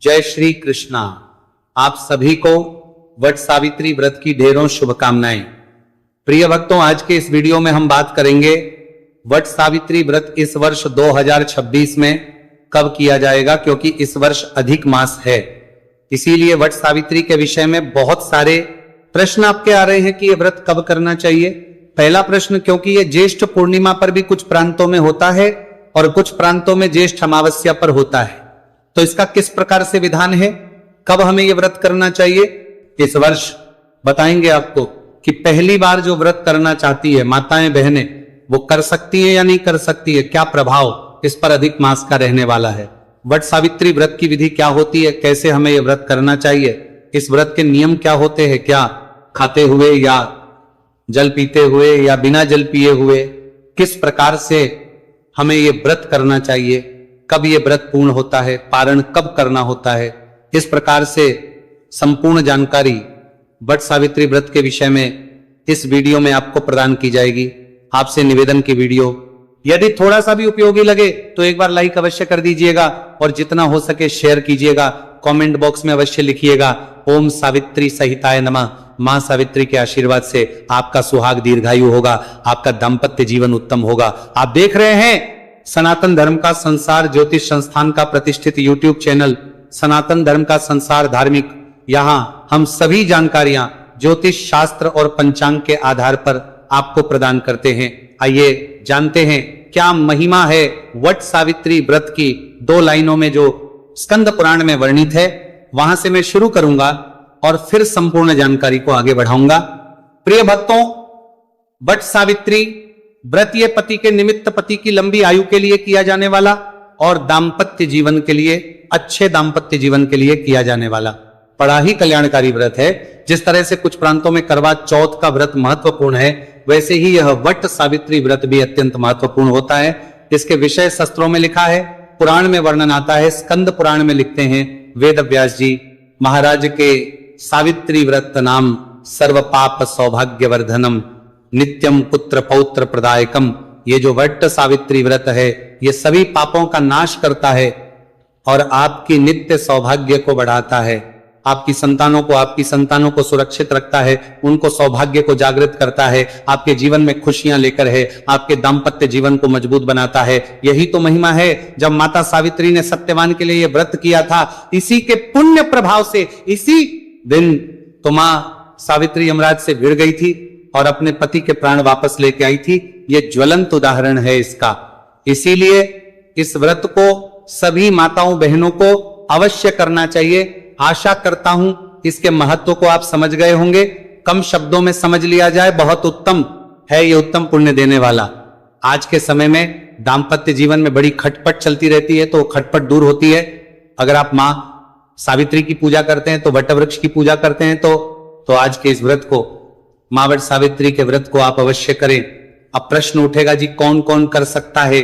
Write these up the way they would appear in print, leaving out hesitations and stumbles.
जय श्री कृष्णा। आप सभी को वट सावित्री व्रत की ढेरों शुभकामनाएं। प्रिय भक्तों, आज के इस वीडियो में हम बात करेंगे वट सावित्री व्रत इस वर्ष 2026 में कब किया जाएगा, क्योंकि इस वर्ष अधिक मास है। इसीलिए वट सावित्री के विषय में बहुत सारे प्रश्न आपके आ रहे हैं कि यह व्रत कब करना चाहिए। पहला प्रश्न, क्योंकि यह ज्येष्ठ पूर्णिमा पर भी कुछ प्रांतों में होता है और कुछ प्रांतों में ज्येष्ठ अमावस्या पर होता है, तो इसका किस प्रकार से विधान है, कब हमें यह व्रत करना चाहिए, इस वर्ष बताएंगे आपको कि पहली बार जो व्रत करना चाहती है माताएं बहनें, वो कर सकती है या नहीं कर सकती है, क्या प्रभाव इस पर अधिक मास का रहने वाला है, वट सावित्री व्रत की विधि क्या होती है, कैसे हमें यह व्रत करना चाहिए, इस व्रत के नियम क्या होते हैं, क्या खाते हुए या जल पीते हुए या बिना जल पिए हुए, किस प्रकार से हमें यह व्रत करना चाहिए, कब यह व्रत पूर्ण होता है, पारण कब करना होता है, इस प्रकार से संपूर्ण जानकारी वट सावित्री व्रत के विषय में इस वीडियो में आपको प्रदान की जाएगी। आपसे निवेदन की वीडियो यदि थोड़ा सा भी उपयोगी लगे तो एक बार लाइक अवश्य कर दीजिएगा और जितना हो सके शेयर कीजिएगा। कमेंट बॉक्स में अवश्य लिखिएगा ओम सावित्री सहिताय नमः। मां सावित्री के आशीर्वाद से आपका सुहाग दीर्घायु होगा, आपका दाम्पत्य जीवन उत्तम होगा। आप देख रहे हैं सनातन धर्म का संसार ज्योतिष संस्थान का प्रतिष्ठित यूट्यूब चैनल सनातन धर्म का संसार धार्मिक। यहां हम सभी जानकारियां ज्योतिष शास्त्र और पंचांग के आधार पर आपको प्रदान करते हैं। आइए जानते हैं क्या महिमा है वट सावित्री व्रत की। 2 लाइनों में जो स्कंद पुराण में वर्णित है वहां से मैं शुरू करूंगा और फिर संपूर्ण जानकारी को आगे बढ़ाऊंगा। प्रिय भक्तों, वट सावित्री व्रत ये पति के निमित्त, पति की लंबी आयु के लिए किया जाने वाला और दाम्पत्य जीवन के लिए, अच्छे दाम्पत्य जीवन के लिए किया जाने वाला बड़ा ही कल्याणकारी व्रत है। जिस तरह से कुछ प्रांतों में करवा चौथ का व्रत महत्वपूर्ण है, वैसे ही यह वट सावित्री व्रत भी अत्यंत महत्वपूर्ण होता है। इसके विषय शास्त्रों में लिखा है, पुराण में वर्णन आता है। स्कंद पुराण में लिखते हैं वेद व्यास जी महाराज के सावित्री व्रत नाम सर्व पाप सौभाग्यवर्धनम नित्यम पुत्र पौत्र प्रदायकम। ये जो वट सावित्री व्रत है ये सभी पापों का नाश करता है और आपकी नित्य सौभाग्य को बढ़ाता है। आपकी संतानों को सुरक्षित रखता है, उनको सौभाग्य को जागृत करता है, आपके जीवन में खुशियां लेकर है, आपके दाम्पत्य जीवन को मजबूत बनाता है। यही तो महिमा है। जब माता सावित्री ने सत्यवान के लिए यह व्रत किया था, इसी के पुण्य प्रभाव से इसी दिन तो मां सावित्री यमराज से भिड़ गई थी और अपने पति के प्राण वापस लेके आई थी। यह ज्वलंत उदाहरण है इसका। इसीलिए इस व्रत को सभी माताओं बहनों को अवश्य करना चाहिए। आशा करता हूं इसके महत्व को आप समझ गए होंगे। कम शब्दों में समझ लिया जाए, बहुत उत्तम है ये, उत्तम पुण्य देने वाला। आज के समय में दाम्पत्य जीवन में बड़ी खटपट चलती रहती है, तो खटपट दूर होती है। अगर आप मां सावित्री की पूजा करते हैं, तो वट वृक्ष की पूजा करते हैं, तो आज के इस व्रत को, मां वट सावित्री के व्रत को आप अवश्य करें। अब प्रश्न उठेगा जी कौन कौन कर सकता है।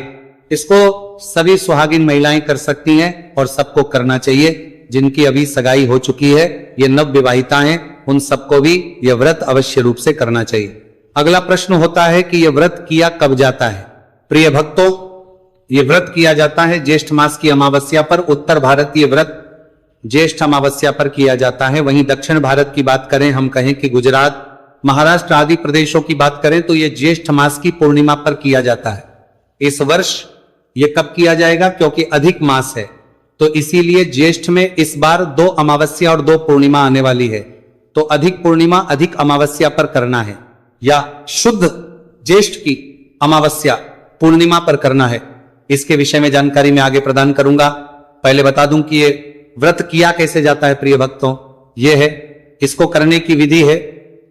इसको सभी सुहागिन महिलाएं कर सकती हैं और सबको करना चाहिए। जिनकी अभी सगाई हो चुकी है, ये नव विवाहिता हैं, उन सबको भी यह व्रत अवश्य रूप से करना चाहिए। अगला प्रश्न होता है कि यह व्रत किया कब जाता है। प्रिय भक्तों, यह व्रत किया जाता है ज्येष्ठ मास की अमावस्या पर। उत्तर भारत ये व्रत ज्येष्ठ अमावस्या पर किया जाता है। वहीं दक्षिण भारत की बात करें, हम कहें कि गुजरात, महाराष्ट्र आदि प्रदेशों की बात करें, तो यह ज्येष्ठ मास की पूर्णिमा पर किया जाता है। इस वर्ष यह कब किया जाएगा, क्योंकि अधिक मास है, तो इसीलिए ज्येष्ठ में इस बार 2 अमावस्या और 2 पूर्णिमा आने वाली है। तो अधिक पूर्णिमा अधिक अमावस्या पर करना है या शुद्ध ज्येष्ठ की अमावस्या पूर्णिमा पर करना है। इसके विषय में जानकारी मैं आगे प्रदान करूंगा। पहले बता दूं कि ये व्रत किया कैसे जाता है। प्रिय भक्तों, यह है, इसको करने की विधि है,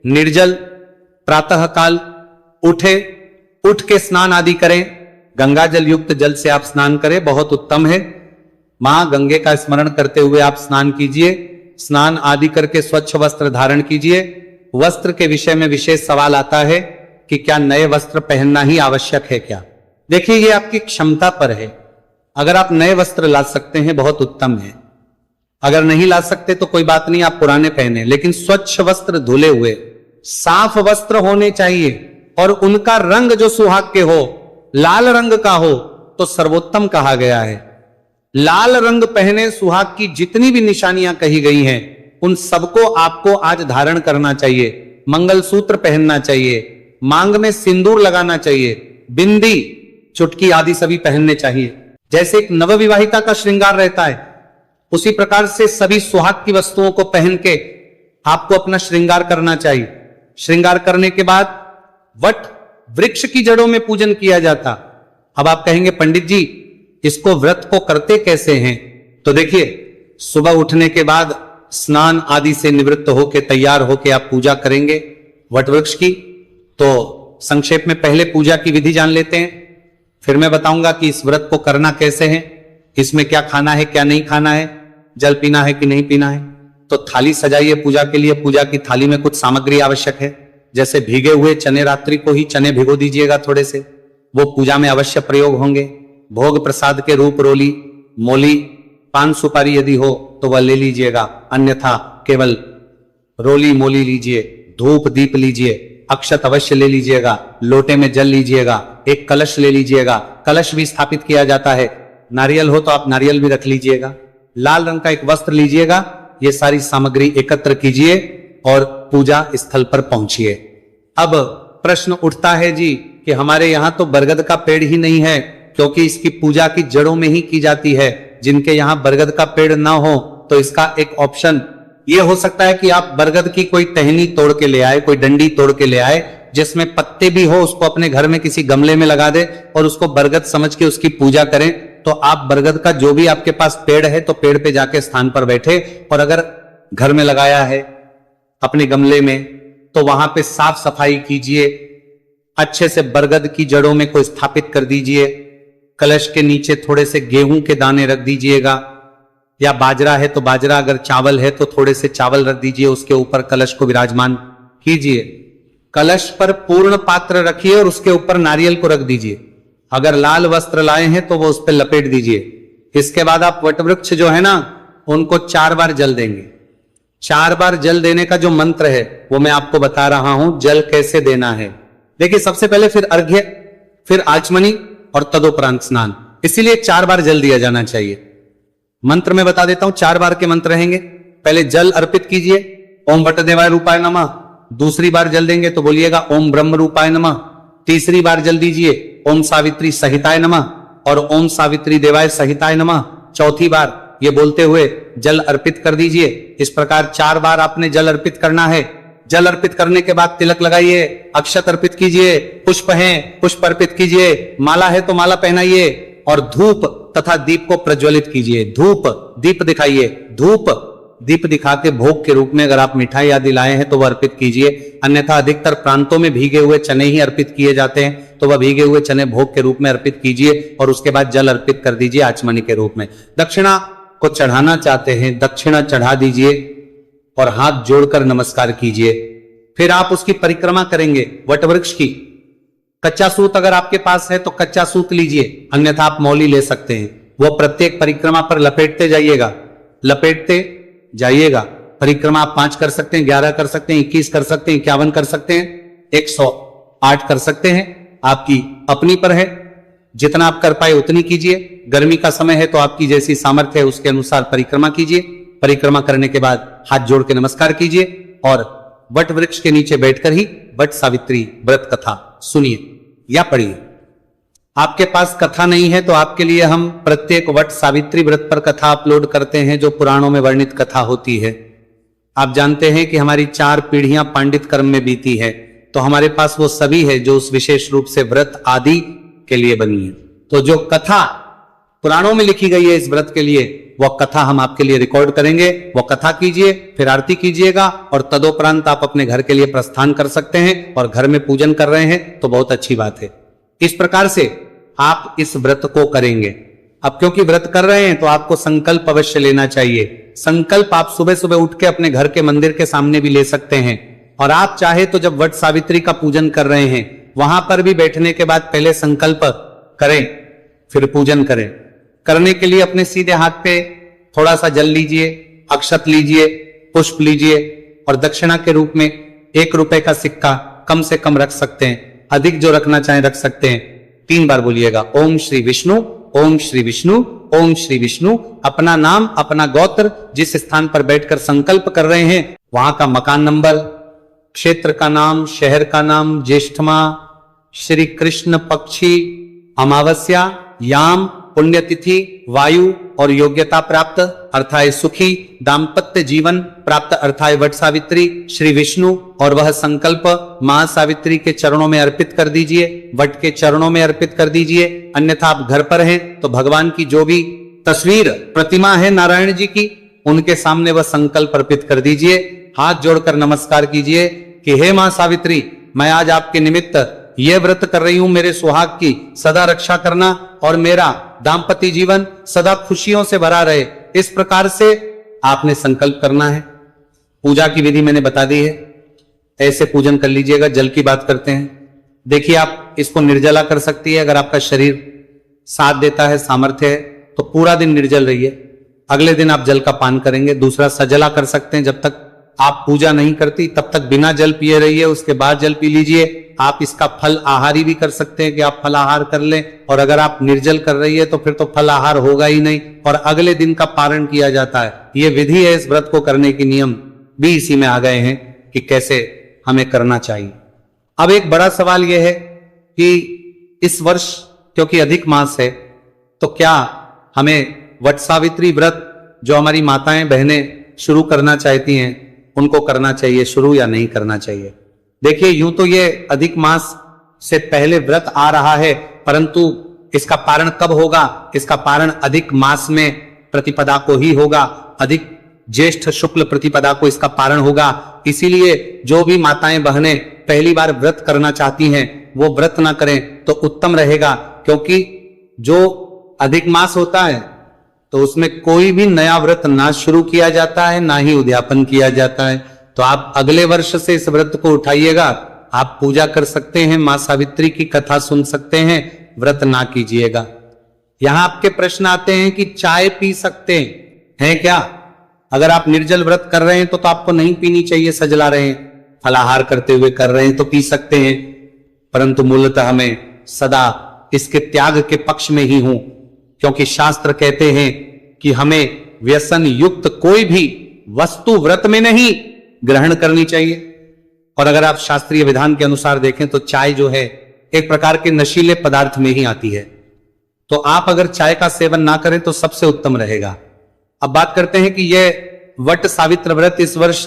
निर्जल प्रातः काल उठ के स्नान आदि करें। गंगा जल युक्त जल से आप स्नान करें, बहुत उत्तम है। मां गंगे का स्मरण करते हुए आप स्नान कीजिए। स्नान आदि करके स्वच्छ वस्त्र धारण कीजिए। वस्त्र के विषय में विशेष सवाल आता है कि क्या नए वस्त्र पहनना ही आवश्यक है क्या। देखिए, ये आपकी क्षमता पर है। अगर आप नए वस्त्र ला सकते हैं, बहुत उत्तम है। अगर नहीं ला सकते तो कोई बात नहीं, आप पुराने पहने, लेकिन स्वच्छ वस्त्र, धुले हुए साफ वस्त्र होने चाहिए और उनका रंग जो सुहाग के हो, लाल रंग का हो तो सर्वोत्तम कहा गया है। लाल रंग पहने सुहाग की जितनी भी निशानियां कही गई हैं उन सबको आपको आज धारण करना चाहिए। मंगलसूत्र पहनना चाहिए, मांग में सिंदूर लगाना चाहिए, बिंदी, चुटकी आदि सभी पहनने चाहिए। जैसे एक नवविवाहिता का श्रृंगार रहता है उसी प्रकार से सभी सुहाग की वस्तुओं को पहन के आपको अपना श्रृंगार करना चाहिए। श्रृंगार करने के बाद वट वृक्ष की जड़ों में पूजन किया जाता। अब आप कहेंगे पंडित जी इसको व्रत को करते कैसे हैं? तो देखिए, सुबह उठने के बाद स्नान आदि से निवृत्त होके तैयार होके आप पूजा करेंगे वट वृक्ष की। तो संक्षेप में पहले पूजा की विधि जान लेते हैं, फिर मैं बताऊंगा कि इस व्रत को करना कैसे है, इसमें क्या खाना है क्या नहीं खाना है, जल पीना है कि नहीं पीना है। तो थाली सजाइए पूजा के लिए। पूजा की थाली में कुछ सामग्री आवश्यक है, जैसे भीगे हुए चने, रात्रि को ही चने भिगो दीजिएगा थोड़े से, वो पूजा में अवश्य प्रयोग होंगे। भोग प्रसाद के रूप रोली, मोली, पान सुपारी यदि हो तो वह ले लीजिएगा, अन्यथा केवल रोली मोली लीजिए। धूप दीप लीजिए, अक्षत अवश्य ले लीजिएगा, लोटे में जल लीजिएगा, एक कलश ले लीजिएगा, कलश भी स्थापित किया जाता है। नारियल हो तो आप नारियल भी रख लीजिएगा। लाल रंग का एक वस्त्र लीजिएगा। ये सारी सामग्री एकत्र कीजिए और पूजा स्थल पर पहुंचिए। अब प्रश्न उठता है जी कि हमारे यहां तो बरगद का पेड़ ही नहीं है, क्योंकि इसकी पूजा की जड़ों में ही की जाती है। जिनके यहां बरगद का पेड़ ना हो तो इसका एक ऑप्शन यह हो सकता है कि आप बरगद की कोई टहनी तोड़ के ले आए, कोई डंडी तोड़ के ले आए जिसमें पत्ते भी हो, उसको अपने घर में किसी गमले में लगा दे और उसको बरगद समझ के उसकी पूजा करें। तो आप बरगद का जो भी आपके पास पेड़ है तो पेड़ पे जाके स्थान पर बैठे, और अगर घर में लगाया है अपने गमले में तो वहां पे साफ सफाई कीजिए, अच्छे से बरगद की जड़ों में को स्थापित कर दीजिए। कलश के नीचे थोड़े से गेहूं के दाने रख दीजिएगा, या बाजरा है तो बाजरा, अगर चावल है तो थोड़े से चावल रख दीजिए, उसके ऊपर कलश को विराजमान कीजिए। कलश पर पूर्ण पात्र रखिए और उसके ऊपर नारियल को रख दीजिए। अगर लाल वस्त्र लाए हैं तो वो उस पर लपेट दीजिए। इसके बाद आप वटवृक्ष जो है ना उनको 4 बार जल देंगे। 4 बार जल देने का जो मंत्र है वो मैं आपको बता रहा हूं, जल कैसे देना है। देखिए, सबसे पहले फिर अर्घ्य, फिर आचमनी और तदोपरांत स्नान, इसीलिए 4 बार जल दिया जाना चाहिए। मंत्र में बता देता हूं, 4 बार के मंत्र रहेंगे। पहले जल अर्पित कीजिए, ओम वटदेवाय रूपाय नमः। दूसरी बार जल देंगे तो बोलिएगा ओम ब्रह्म रूपाय नमः। तीसरी बार जल दीजिए ओम सावित्री सहिताय नमः और ओम सावित्री देवाय सहिताय नमः। चौथी बार ये बोलते हुए जल अर्पित कर दीजिए। इस प्रकार 4 बार आपने जल अर्पित करना है। जल अर्पित करने के बाद तिलक लगाइए, अक्षत अर्पित कीजिए, पुष्प हैं पुष्प अर्पित कीजिए, माला है तो माला पहनाइए और धूप तथा दीप को प्रज्वलित कीजिए। धूप दीप दिखाइए, धूप दीप दिखा के भोग के रूप में अगर आप मिठाई आदि लाए हैं तो वह अर्पित कीजिए, अन्यथा अधिकतर प्रांतों में भीगे हुए चने ही अर्पित किए जाते हैं, तो वह भीगे हुए चने भोग के रूप में अर्पित कीजिए और उसके बाद जल अर्पित कर दीजिए आचमनी के रूप में। दक्षिणा को चढ़ाना चाहते हैं, दक्षिणा चढ़ा दीजिए और हाथ जोड़कर नमस्कार कीजिए। फिर आप उसकी परिक्रमा करेंगे वटवृक्ष की। कच्चा सूत अगर आपके पास है तो कच्चा सूत लीजिए, अन्यथा आप मौली ले सकते हैं। वो प्रत्येक परिक्रमा पर लपेटते जाइएगा, लपेटते जाइएगा। परिक्रमा आप 5 कर सकते हैं, 11 कर सकते हैं, 21 कर सकते हैं, 51 कर सकते हैं, 108 कर सकते हैं, आपकी अपनी पर है। जितना आप कर पाए उतनी कीजिए। गर्मी का समय है तो आपकी जैसी सामर्थ्य है उसके अनुसार परिक्रमा कीजिए। परिक्रमा करने के बाद हाथ जोड़ के नमस्कार कीजिए और वट वृक्ष के नीचे बैठकर ही वट सावित्री व्रत कथा सुनिए या पढ़िए। आपके पास कथा नहीं है तो आपके लिए हम प्रत्येक वट सावित्री व्रत पर कथा अपलोड करते हैं, जो पुराणों में वर्णित कथा होती है। आप जानते हैं कि हमारी 4 पीढ़ियां पांडित कर्म में बीती है, तो हमारे पास वो सभी है जो उस विशेष रूप से व्रत आदि के लिए बनी है। तो जो कथा पुराणों में लिखी गई है इस व्रत के लिए, वह कथा हम आपके लिए रिकॉर्ड करेंगे। वो कथा कीजिए, फिर आरती कीजिएगा और तदोपरांत आप अपने घर के लिए प्रस्थान कर सकते हैं। और घर में पूजन कर रहे हैं तो बहुत अच्छी बात है। इस प्रकार से आप इस व्रत को करेंगे। अब क्योंकि व्रत कर रहे हैं तो आपको संकल्प अवश्य लेना चाहिए। संकल्प आप सुबह सुबह उठ के अपने घर के मंदिर के सामने भी ले सकते हैं, और आप चाहे तो जब वट सावित्री का पूजन कर रहे हैं वहां पर भी बैठने के बाद पहले संकल्प करें, फिर पूजन करें। करने के लिए अपने सीधे हाथ पे थोड़ा सा जल लीजिए, अक्षत लीजिए, पुष्प लीजिए और दक्षिणा के रूप में 1 रुपए का सिक्का कम से कम रख सकते हैं, अधिक जो रखना चाहें रख सकते हैं। 3 बार बोलिएगा ओम श्री विष्णु ओम श्री विष्णु, ओम श्री विष्णु। अपना नाम, अपना गोत्र, जिस स्थान पर बैठकर संकल्प कर रहे हैं वहां का मकान नंबर, क्षेत्र का नाम, शहर का नाम, ज्येष्ठमा, श्री कृष्ण पक्षी, अमावस्या, याम, पुण्यतिथि, वायु और योग्यता प्राप्त अर्थात सुखी दाम्पत्य जीवन प्राप्त अर्थात वट सावित्री, श्री विष्णु और वह संकल्प महासावित्री के चरणों में अर्पित कर दीजिए, वट के चरणों में अर्पित कर दीजिए। अन्यथा आप घर पर हैं तो भगवान की जो भी तस्वीर, प्रतिमा है नारायण जी की, उनके सामने वह संकल्प अर्पित कर दीजिए। हाथ जोड़कर नमस्कार कीजिए कि हे मां सावित्री, मैं आज आपके निमित्त ये व्रत कर रही हूं, मेरे सुहाग की सदा रक्षा करना और मेरा दाम्पत्य जीवन सदा खुशियों से भरा रहे। इस प्रकार से आपने संकल्प करना है। पूजा की विधि मैंने बता दी है, ऐसे पूजन कर लीजिएगा। जल की बात करते हैं, देखिए आप इसको निर्जला कर सकती है, अगर आपका शरीर साथ देता है, सामर्थ्य है तो पूरा दिन निर्जल रहिए। अगले दिन आप जल का पान करेंगे। दूसरा, सजला कर सकते हैं, जब तक आप पूजा नहीं करती तब तक बिना जल पिए रहिए, उसके बाद जल पी लीजिए। आप इसका फल आहारी भी कर सकते हैं कि आप फल आहार कर लें, और अगर आप निर्जल कर रही है तो फिर तो फल आहार होगा ही नहीं और अगले दिन का पारण किया जाता है। ये विधि है, इस व्रत को करने के नियम भी इसी में आ गए हैं कि कैसे हमें करना चाहिए। अब एक बड़ा सवाल यह है कि इस वर्ष क्योंकि अधिक मास है तो क्या हमें वट सावित्री व्रत जो हमारी माताएं बहनें शुरू करना चाहती हैं उनको करना चाहिए शुरू या नहीं करना चाहिए। देखिए, यूं तो ये अधिक मास से पहले व्रत आ रहा है, परंतु इसका पारण कब होगा? इसका पारण अधिक मास में प्रतिपदा को ही होगा, अधिक ज्येष्ठ शुक्ल प्रतिपदा को इसका पारण होगा। इसीलिए जो भी माताएं बहनें पहली बार व्रत करना चाहती हैं वो व्रत ना करें तो उत्तम रहेगा, क्योंकि जो अधिक मास होता है तो उसमें कोई भी नया व्रत ना शुरू किया जाता है, ना ही उद्यापन किया जाता है। तो आप अगले वर्ष से इस व्रत को उठाइएगा। आप पूजा कर सकते हैं, मां सावित्री की कथा सुन सकते हैं, व्रत ना कीजिएगा। यहां आपके प्रश्न आते हैं कि चाय पी सकते हैं क्या? अगर आप निर्जल व्रत कर रहे हैं तो आपको नहीं पीनी चाहिए, सजला रहे हैं, फलाहार करते हुए कर रहे हैं तो पी सकते हैं, परंतु मूलतः हमें सदा इसके त्याग के पक्ष में ही हूं, क्योंकि शास्त्र कहते हैं कि हमें व्यसन युक्त कोई भी वस्तु व्रत में नहीं ग्रहण करनी चाहिए। और अगर आप शास्त्रीय विधान के अनुसार देखें तो चाय जो है एक प्रकार के नशीले पदार्थ में ही आती है, तो आप अगर चाय का सेवन ना करें तो सबसे उत्तम रहेगा। अब बात करते हैं कि यह वट सावित्र व्रत इस वर्ष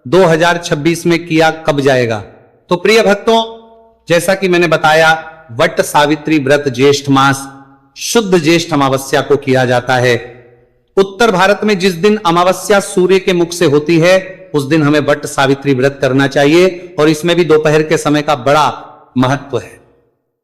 2026 में किया कब जाएगा। तो प्रिय भक्तों, जैसा कि मैंने बताया, वट सावित्री व्रत ज्येष्ठ मास शुद्ध ज्येष्ठ अमावस्या को किया जाता है। उत्तर भारत में जिस दिन अमावस्या सूर्य के मुख से होती है उस दिन हमें वट सावित्री व्रत करना चाहिए, और इसमें भी दोपहर के समय का बड़ा महत्व है,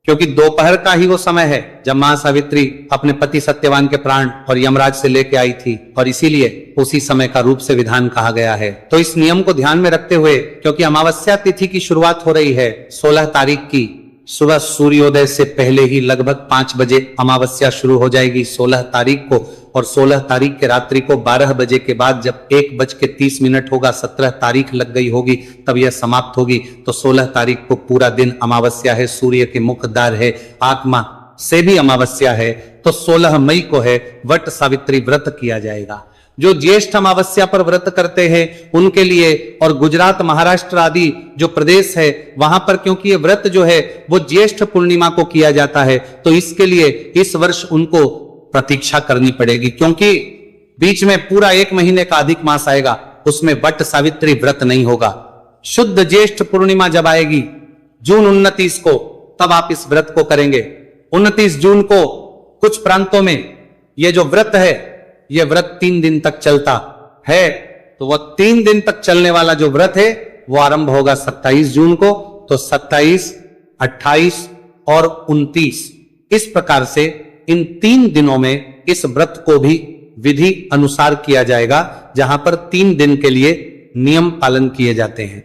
क्योंकि दोपहर का ही वो समय है जब मां सावित्री अपने पति सत्यवान के प्राण और यमराज से लेके आई थी, और इसीलिए उसी समय का रूप से विधान कहा गया है। तो इस नियम को ध्यान में रखते हुए, क्योंकि अमावस्या तिथि की शुरुआत हो रही है 16 तारीख की सुबह, सूर्योदय से पहले ही लगभग 5 बजे अमावस्या शुरू हो जाएगी 16 तारीख को, और 16 तारीख के रात्रि को 12 बजे के बाद जब 1:30 होगा, 17 तारीख लग गई होगी, तब यह समाप्त होगी। तो 16 तारीख को पूरा दिन अमावस्या है, सूर्य के मुखद्वार है, आत्मा से भी अमावस्या है, तो 16 मई को है वट सावित्री व्रत किया जाएगा। जो ज्येष्ठ अमावस्या पर व्रत करते हैं उनके लिए, और गुजरात, महाराष्ट्र आदि जो प्रदेश है वहां पर, क्योंकि ये व्रत जो है वो ज्येष्ठ पूर्णिमा को किया जाता है, तो इसके लिए इस वर्ष उनको प्रतीक्षा करनी पड़ेगी, क्योंकि बीच में पूरा 1 महीने का अधिक मास आएगा, उसमें वट सावित्री व्रत नहीं होगा। शुद्ध ज्येष्ठ पूर्णिमा जब आएगी जून 29 को, तब आप इस व्रत को करेंगे। 29 जून को कुछ प्रांतों में ये जो व्रत है, यह व्रत 3 दिन तक चलता है, तो वह 3 दिन तक चलने वाला जो व्रत है वो आरंभ होगा 27 जून को। तो 27, 28 और 29 इस प्रकार से इन 3 दिनों में इस व्रत को भी विधि अनुसार किया जाएगा, जहां पर 3 दिन के लिए नियम पालन किए जाते हैं।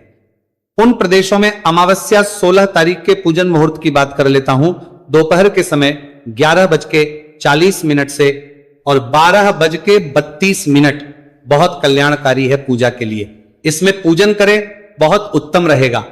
उन प्रदेशों में अमावस्या 16 तारीख के पूजन मुहूर्त की बात कर लेता हूं। दोपहर के समय 11:40 से और 12:32 बहुत कल्याणकारी है पूजा के लिए। इसमें पूजन करें, बहुत उत्तम रहेगा।